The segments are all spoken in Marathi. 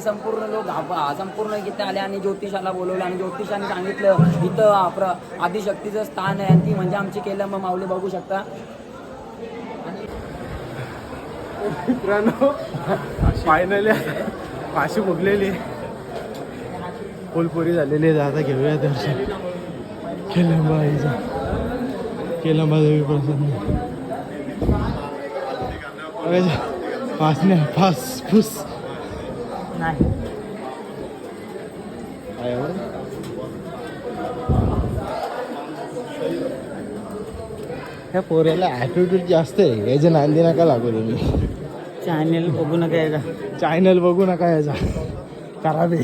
संपूर्ण लोक संपूर्ण इथे आले आणि ज्योतिषाला बोलवलं आणि ज्योतिषाने सांगितलं इथं आदिशक्तीचं स्थान आहे आणि ती म्हणजे आमची केलंम माऊली बघू शकता. मित्रांनो फायनली फाशी भोगलेली फुलपुरी झालेली आहे. आता घेऊया दर्शन केलंबा आईचा, केलंबा देवी प्रसन्न. फासण्या फास फुस नाही ह्या पोऱ्याला ॲटिट्यूड जास्त आहे. याच्या नांदी नका लागू तुम्ही. चॅनल बघू नका याचा, चॅनल बघू नका याचा, खराब आहे.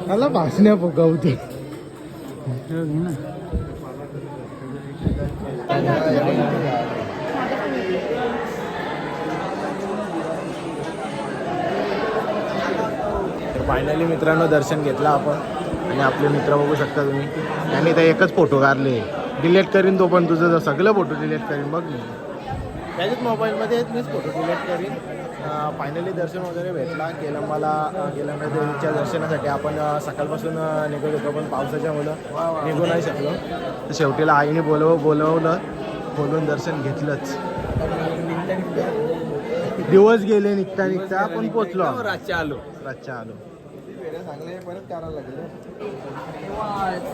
मला भासण्या फुगवते. फायनली मित्रांनो दर्शन घेतलं आपण आणि आपले मित्र बघू शकता तुम्ही. त्यांनी तर एकच फोटो काढले, डिलीट करीन तो, पण तुझं सगळं फोटो डिलीट करीन बघ मी. त्याच्याच मोबाईलमध्ये मीच फोटो डिलीट करीन. फायनली दर्शन वगैरे भेटला केलंबाला. केलंबा देवीच्या दर्शनासाठी आपण सकाळपासून निघत होतो, पण पावसाच्या मुलं निघू नाही शकलो. तर शेवटीला आईने बोलवलं, बोलून दर्शन घेतलंच. दिवस गेले निघता पण पोचलो. रातच्या आलो. परत करायला लागलं.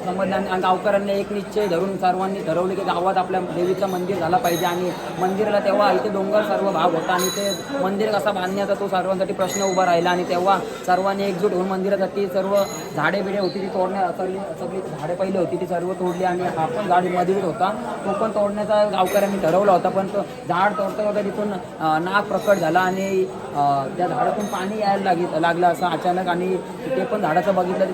समजलं आणि गावकऱ्यांनी एक निश्चय धरून सर्वांनी ठरवले की गावात आपल्या देवीचं मंदिर झालं पाहिजे. आणि मंदिराला तेव्हा इथे डोंगर सर्व भाग होता आणि ते मंदिर कसा बांधण्याचा तो सर्वांसाठी प्रश्न उभा राहिला. आणि तेव्हा सर्वांनी एकजूट होऊन मंदिरासाठी सर्व झाडे बिडे होती ती सगळी झाडे पहिली होती ती सर्व तोडली. आणि हा पण झाड मध्येच होता, तो पण तोडण्याचा गावकऱ्यांनी ठरवला होता. पण तो झाड तोडता वगैरे तिथून नाग प्रकट झाला आणि त्या झाडातून पाणी यायला लागलं असं अचानक. आणि ते पण झाडाचं बघितलं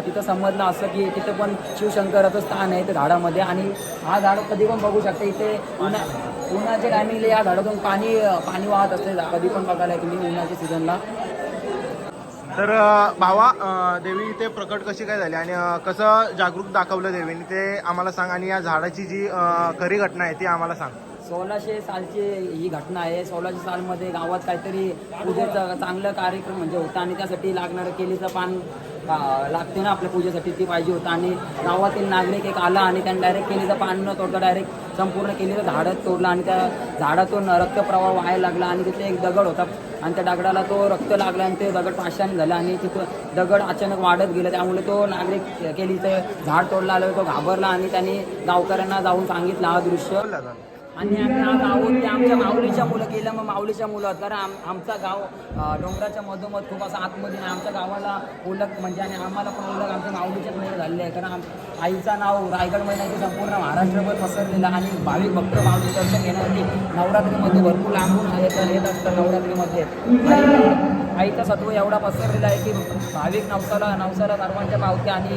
तिथं समजलं असं की तिथे पण शिवशंकराचं स्थान आहे त्या झाडामध्ये. आणि हा झाड कधी पण बघू शकता इथे उन्हाच्या टायमिंगला या झाडातून पाणी वाहत असते कधी पण बघायला तुम्ही उन्हाच्या सीझनला. तर भावा, देवी इथे प्रकट कशी काय झाली आणि कसं जागरूक दाखवलं देवीने ते आम्हाला सांग. आणि या झाडाची जी खरी घटना आहे ती आम्हाला सांग. 1600 सालची ही घटना आहे. 1600 सालमध्ये गावात काहीतरी पूजेचा चांगला कार्यक्रम म्हणजे होता आणि त्यासाठी लागणारं केलीचं पान लागते ना आपल्या पूजेसाठी, ती पाहिजे होतं. आणि गावातील नागरिक एक आला आणि त्यांनी डायरेक्ट केलीचं पान न तोडता डायरेक्ट संपूर्ण केलीचं झाडच तोडलं आणि त्या झाडातून रक्तप्रवाह व्हायला लागला. आणि तिथे एक दगड होता आणि त्या दगडाला तो रक्त लागला आणि ते दगड पाषाण झालं आणि तिथं दगड अचानक वाढत गेलं. त्यामुळे तो नागरिक केलीचं झाड तोडला आलं, तो घाबरला आणि त्यांनी गावकऱ्यांना जाऊन सांगितलं हा दृश्य. आणि आम्ही हा गाव ते आमच्या माऊलीच्या मुलं केलं. मग माऊलीच्या मुलं कारण आमचा गाव डोंगराच्या मधोमध खूप असं आतमध्ये नाही. आमच्या गावाला ओळख म्हणजे आणि आम्हाला पण ओळख आमच्या माऊलीच्याच मुलं झालेली आहे. कारण आईचं नाव रायगडमध्ये नाही, संपूर्ण महाराष्ट्रभर पसरलेलं. आणि भाविक भक्त माऊली दर्शन घेण्यासाठी नवरात्रीमध्ये भरपूर लांबून येत असतं. नवरात्रीमध्ये आईचा सत्व एवढा पसरलेला आहे की भाविक नवसाला सर्वांच्या पावत्या. आणि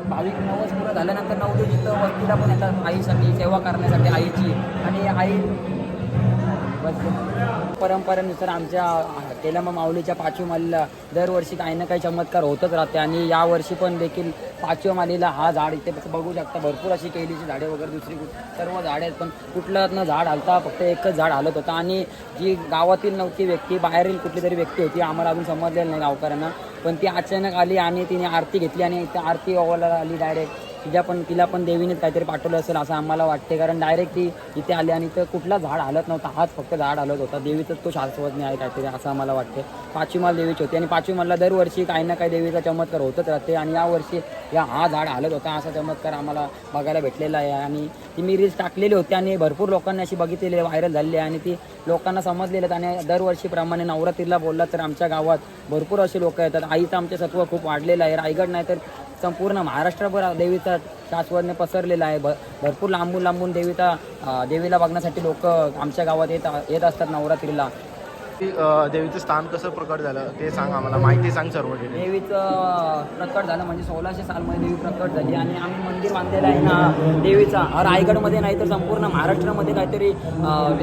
भाविक नवस पूर्ण झाल्यानंतर 9 दिवस इथं वस्तीला पण येतात आईसाठी सेवा करण्यासाठी आईची. आणि आई परंपरेनुसार आमच्या केलंबा माऊलीच्या 5व्या मालीला दरवर्षी काही ना काही चमत्कार होतच राहते. आणि यावर्षी पण देखील 5व्या मालीला हा झाड इथे बघू शकता. भरपूर अशी केळीची झाडे वगैरे दुसरी सर्व झाडे आहेत, पण कुठलं झाड हलता फक्त एकच झाड हलत होता. आणि जी गावातील नव्हती व्यक्ती, बाहेरील कुठली तरी व्यक्ती होती, आम्हाला अजून समजलेलं नाही गावकऱ्यांना, पण ती अचानक आली आणि तिने आरती घेतली. आणि त्या आरती ओवाळायला आली डायरेक्ट. तिला पण देवीनेच काहीतरी पाठवलं असेल असं आम्हाला वाटते. कारण डायरेक्ट ती इथे आली आणि तर कुठला झाड हलत नव्हता, हाच फक्त झाड हलत होता. देवीचंच तो शास्त्रज्ञ आहे काहीतरी असं आम्हाला वाटते. 5वी माल देवीची होती आणि 5वी मालला दरवर्षी काही ना काही देवीचा चमत्कार होतच राहते. आणि यावर्षी हा झाड हलत होता असा चमत्कार आम्हाला बघायला भेटलेला आहे. आणि ती मी रील्स टाकलेली होती आणि भरपूर लोकांनी अशी बघितलेली व्हायरल झालेली आहे आणि ती लोकांना समजलेलं आहे. आणि दरवर्षीप्रमाणे नवरात्रीला बोलला तर आमच्या गावात भरपूर असे लोक येतात. आईचं आमचं सत्व खूप वाढलेलं आहे. रायगड नाही तर संपूर्ण महाराष्ट्रभर देवीचा शास्त्रज्ञ पसरलेला आहे. भरपूर लांबून देवीला बघण्यासाठी लोक आमच्या गावात येत असतात नवरात्रीला. देवीचं स्थान कसं प्रकट झालं ते सांग आम्हाला, माहिती सांग सर्व. देवीचं प्रकट झालं म्हणजे 1600 सालमध्ये देवी प्रकट झाली. आणि आम्ही मंदिर बांधलेलं आहे ना देवीचा, रायगडमध्ये नाही तर संपूर्ण महाराष्ट्रामध्ये काहीतरी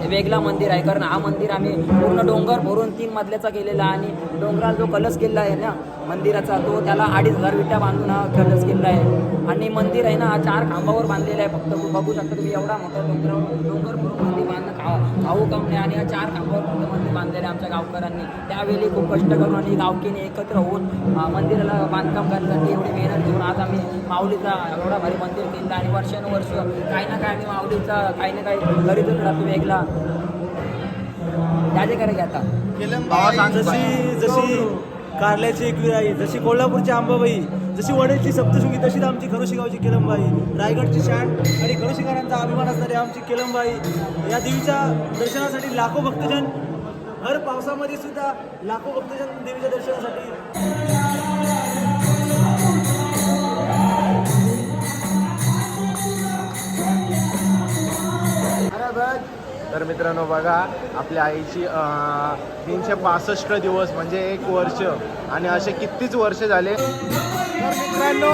वेगळा मंदिर आहे. कारण हा मंदिर आम्ही पूर्ण डोंगर भरून 3 मजल्याचा केलेला. आणि डोंगराला जो कलश केलेला आहे ना मंदिराचा, तो त्याला 2500 विटा बांधून हा कलश केलेला आहे. आणि मंदिर आहे ना 4 खांबावर बांधलेलं आहे. फक्त बघू शकता तुम्ही एवढा मोठा डोंगर भरून मंदिर बांधणं खाऊ कमणे आणि या 4 खांबावर फक्त मंदिर बांधलेलं आहे आमच्या गावकऱ्यांनी. त्यावेळी खूप कष्ट करून आणि गावकीने एकत्र होऊन मंदिराला बांधकाम करण्यासाठी एवढी मेहनत घेऊन आज आम्ही माऊलीचा एवढा भारी मंदिर केलं आणि वर्षानुवर्ष काही ना काही आम्ही माऊलीचा काही ना काही करीतच राहतो वेगळा. त्याचे करे आता जशी कारल्याची एकविराई, जशी कोल्हापूरची अंबाबाई, जशी वडेची सप्तशृंगी, तशीच आमची खरोशीगावची केलंबाई, रायगडची शान आणि खरोशीकरांचा अभिमान असणारी आमची केलंबाई. या देवीच्या दर्शनासाठी लाखो भक्तजन, हर पावसामध्ये सुद्धा लाखो भक्तजन देवीच्या दर्शनासाठी. तर मित्रांनो बघा आपल्या आईची 365 दिवस म्हणजे 1 वर्ष आणि असे कितीच वर्ष झाले. तर मित्रांनो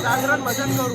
जागरण भजन करू.